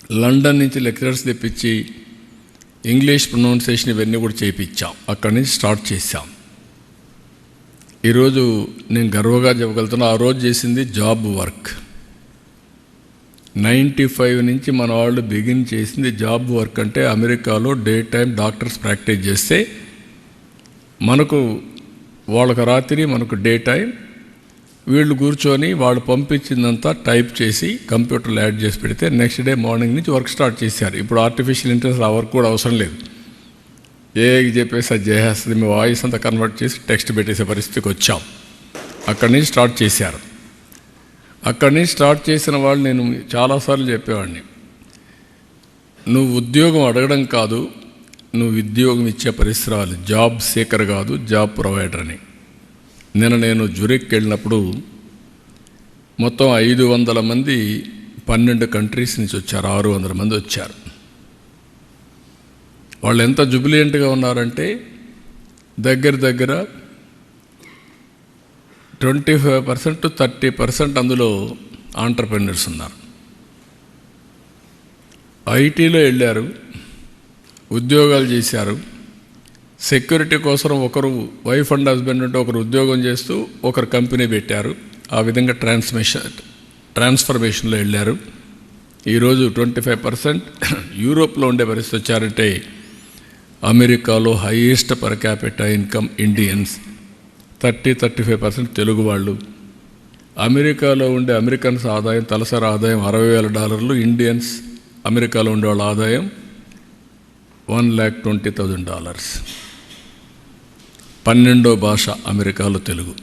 London నుంచి lecturers తెప్పించి English pronunciation ఇవన్నీ కూడా చేయించాం. అక్కడి నుంచి స్టార్ట్ చేశాం. ఈరోజు నేను గర్వంగా చెప్పగలుగుతున్నా, ఆ రోజు చేసింది జాబ్ వర్క్. 95 నుంచి మన వాళ్ళు బిగిన్ చేసింది జాబ్ వర్క్. అంటే అమెరికాలో డే టైం డాక్టర్స్ ప్రాక్టీస్ చేస్తే మనకు వాళ్ళకు రాత్రి, మనకు డే టైం. వీళ్ళు కూర్చొని వాళ్ళు పంపించిందంతా టైప్ చేసి కంప్యూటర్లో యాడ్ చేసి పెడితే నెక్స్ట్ డే మార్నింగ్ నుంచి వర్క్ స్టార్ట్ చేశారు. ఇప్పుడు ఆర్టిఫిషియల్ ఇంటెలిజెన్స్ ఆ వర్క్ కూడా అవసరం లేదు. ఏకి చెప్పేసి అది చేసేస్తుంది. మీ వాయిస్ అంతా కన్వర్ట్ చేసి టెక్స్ట్ పెట్టేసే పరిస్థితికి వచ్చాం. అక్కడి నుంచి స్టార్ట్ చేశారు. అక్కడి నుంచి స్టార్ట్ చేసిన వాళ్ళు నేను చాలాసార్లు చెప్పేవాడిని, నువ్వు ఉద్యోగం అడగడం కాదు, నువ్వు ఉద్యోగం ఇచ్చే పరిసరాలు. జాబ్ సీకర్ కాదు, జాబ్ ప్రొవైడర్ అని. నేను జురిక్ వెళ్ళినప్పుడు మొత్తం 500 మంది 12 కంట్రీస్ నుంచి వచ్చారు. 600 మంది వచ్చారు. వాళ్ళు ఎంత జుబిలియంట్గా ఉన్నారంటే దగ్గర 25% to 30% అందులో ఆంటర్‌ప్రెన్యూర్స్ ఉన్నారు. ఐటీలో వెళ్ళారు, ఉద్యోగాలు చేశారు. సెక్యూరిటీ కోసం ఒకరు వైఫ్ అండ్ హస్బెండ్ ఉంటే ఒకరు ఉద్యోగం చేస్తూ ఒకరు కంపెనీ పెట్టారు. ఆ విధంగా ట్రాన్స్ఫర్మేషన్లో వెళ్ళారు. ఈరోజు 25% యూరోప్లో ఉండే పరిస్థితి వచ్చారంటే అమెరికాలో highest per capital income Indians, 30-35% Telugu వాళ్ళు. అమెరికాలో ఉండే అమెరికన్స్ ఆదాయం, తలసరి ఆదాయం $60,000. ఇండియన్స్ అమెరికాలో ఉండే వాళ్ళ ఆదాయం $1,20,000. 12వ భాష అమెరికాలో తెలుగు.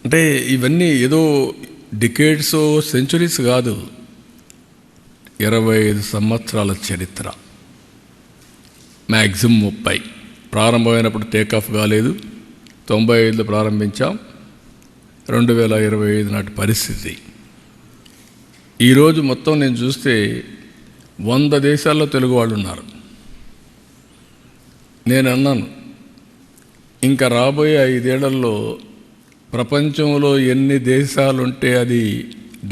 అంటే ఇవన్నీ ఏదో డికేడ్స్, సెంచురీస్ కాదు, 25 సంవత్సరాల చరిత్ర. మ్యాక్సిమం 30. ప్రారంభమైనప్పుడు టేకాఫ్ కాలేదు. 95లో ప్రారంభించాం. 2025 నాటి పరిస్థితి. ఈరోజు మొత్తం నేను చూస్తే 100 దేశాల్లో తెలుగు వాళ్ళు ఉన్నారు. నేను అన్నాను, ఇంకా రాబోయే 5 ఏళ్లలో ప్రపంచంలో ఎన్ని దేశాలుంటే అది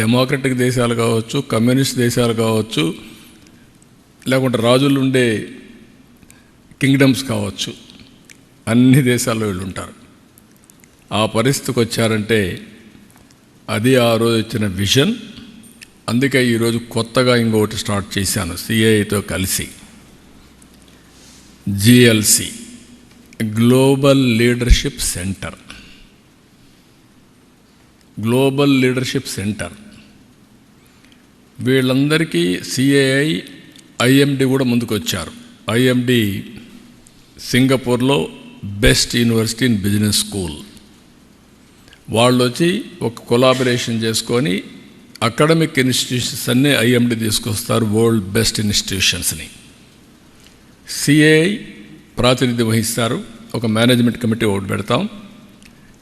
డెమోక్రటిక్ దేశాలు కావచ్చు, కమ్యూనిస్ట్ దేశాలు కావచ్చు, లేకుంటే రాజులు ఉండే కింగ్డమ్స్ కావచ్చు, అన్ని దేశాల్లో వీళ్ళు ఉంటారు. ఆ పరిస్థితికి వచ్చారంటే అది ఆ రోజు వచ్చిన విజన్. అందుకే ఈరోజు కొత్తగా ఇంకొకటి స్టార్ట్ చేశాను సిఐతో కలిసి. GLC, global leadership centre. Global leadership centre వీళ్ళందరికీ సిఐఐ, ఐఎండి కూడా ముందుకు వచ్చారు. ఐఎండి సింగపూర్లో best university in business school. వాళ్ళు వచ్చి ఒక కొలాబరేషన్ చేసుకొని అకాడమిక్ ఇన్స్టిట్యూషన్స్ అన్నీ ఐఎండి తీసుకొస్తారు, వరల్డ్ బెస్ట్ ఇన్స్టిట్యూషన్స్ని. సిఐఐ ప్రాతినిధ్యం వహిస్తారు. ఒక మేనేజ్మెంట్ కమిటీ ఒకటి పెడతాం.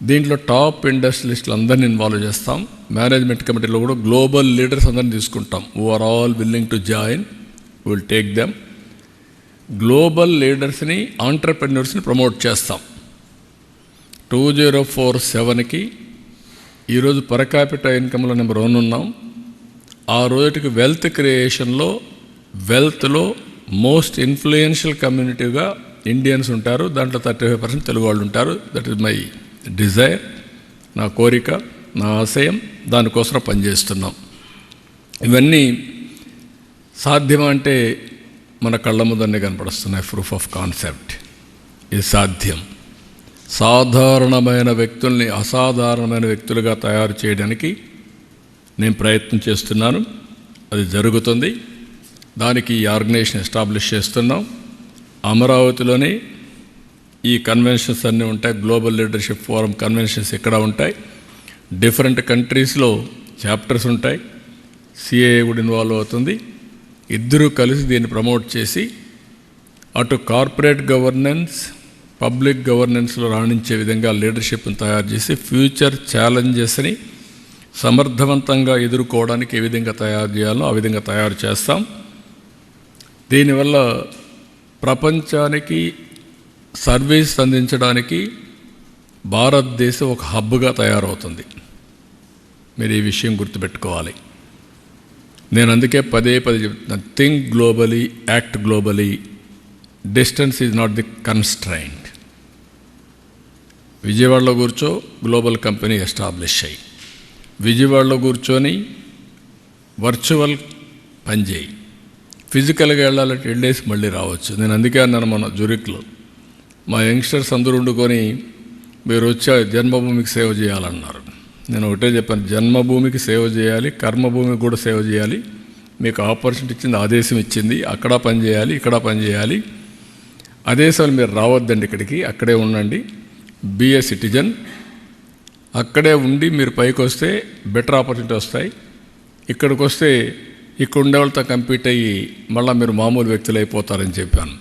దీంట్లో టాప్ ఇండస్ట్రియలిస్టులు అందరినీ ఇన్వాల్వ్ చేస్తాం. మేనేజ్మెంట్ కమిటీలో కూడా గ్లోబల్ లీడర్స్ అందరినీ తీసుకుంటాం. Who are all willing to join, will take them. Global లీడర్స్ని, ఆంటర్‌ప్రెన్యూర్స్ని ప్రమోట్ చేస్తాం. 2047కి ఈరోజు పర్ క్యాపిటల్ ఇన్కమ్లో నెంబర్ 1 ఉన్నాం. ఆ రోజుకి వెల్త్ క్రియేషన్లో, వెల్త్లో మోస్ట్ ఇన్ఫ్లుయెన్షియల్ కమ్యూనిటీగా ఇండియన్స్ ఉంటారు. దాంట్లో 35% తెలుగు వాళ్ళు ఉంటారు. దట్ ఈజ్ మై డిజైర్, నా కోరిక, నా ఆశయం. దానికోసం పనిచేస్తున్నాం. ఇవన్నీ సాధ్యమంటే మన కళ్ళ ముందనే కనపడుస్తున్నాయి. Proof of concept. ఇది సాధ్యం. సాధారణమైన వ్యక్తుల్ని అసాధారణమైన వ్యక్తులుగా తయారు చేయడానికి నేను ప్రయత్నం చేస్తున్నాను. అది జరుగుతుంది. దానికి ఈ ఆర్గనైజేషన్ ఎస్టాబ్లిష్ చేస్తున్నాం. అమరావతిలోనే ఈ కన్వెన్షన్స్ అన్నీ ఉంటాయి. గ్లోబల్ లీడర్షిప్ ఫోరం కన్వెన్షన్స్ ఇక్కడ ఉంటాయి. డిఫరెంట్ కంట్రీస్లో చాప్టర్స్ ఉంటాయి. సిఐఏ కూడా ఇన్వాల్వ్ అవుతుంది. ఇద్దరూ కలిసి దీన్ని ప్రమోట్ చేసి అటు కార్పొరేట్ గవర్నెన్స్, పబ్లిక్ గవర్నెన్స్లో రాణించే విధంగా లీడర్షిప్ని తయారు చేసి ఫ్యూచర్ ఛాలెంజెస్ని సమర్థవంతంగా ఎదుర్కోవడానికి ఏ విధంగా తయారు చేయాలో ఆ విధంగా తయారు చేస్తాం. దీనివల్ల ప్రపంచానికి సర్వీస్ అందించడానికి భారతదేశం ఒక హబ్గా తయారవుతుంది. మీరు ఈ విషయం గుర్తుపెట్టుకోవాలి. నేను అందుకే పదే చెప్తున్నాను, think globally, act globally, distance is not the constraint. విజయవాడలో కూర్చో, గ్లోబల్ కంపెనీ ఎస్టాబ్లిష్ అయ్యి, విజయవాడలో కూర్చొని వర్చువల్ పనిచేయి. ఫిజికల్గా వెళ్ళాలంటే వెళ్ళేసి మళ్ళీ రావచ్చు. నేను అందుకే అన్నాను మన జురిక్లో, మా యంగ్స్టర్స్ అందరూ వండుకొని మీరు వచ్చే జన్మభూమికి సేవ చేయాలన్నారు. నేను ఒకటే చెప్పాను, జన్మభూమికి సేవ చేయాలి, కర్మభూమికి కూడా సేవ చేయాలి. మీకు ఆపర్చునిటీ ఇచ్చింది, ఆదేశం ఇచ్చింది, అక్కడ పని చేయాలి, ఇక్కడ పని చేయాలి. ఆదేశాలు మీరు రావద్దండి ఇక్కడికి, అక్కడే ఉండండి, బీ ఏ సిటిజన్. అక్కడే ఉండి మీరు పైకి వస్తే బెటర్ ఆపర్చునిటీ వస్తాయి. ఇక్కడికి వస్తే ఇక్కడ ఉండే వాళ్ళతో కంపీట్ అయ్యి మళ్ళీ మీరు మామూలు వ్యక్తులు అయిపోతారని చెప్పాను.